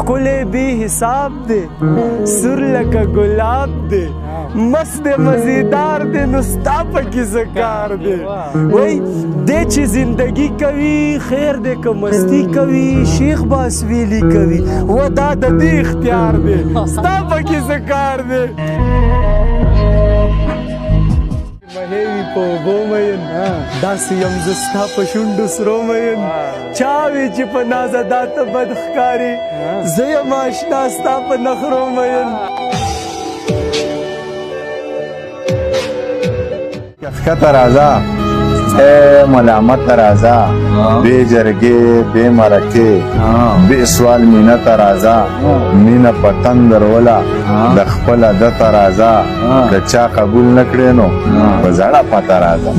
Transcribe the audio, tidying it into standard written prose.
ښکلی بې حساب دی سور لکه ګلاب دی مست دی مزیدار دی نو ستا پکې څه کار دی وای دی چې زندګي کوي خیر دی که مستی کوي شیخ باسویلي کوي و دا د دې اختیار دی ستا پکې څه کار دی مهیوي په اوبو مین داسې یم زه ستا په شونډو سرو مین چا وی چې په نازه دا ته بد ښکاري زه یم اشنا ستا په نخرو مین ښکته راځه اے ملامت راځه بې جرګې بې مرکې بې سوال مینه ته راځه مینه په تندر وله د خپل عادت راځه که چا قبول نه کړې نو په زړه پته راځه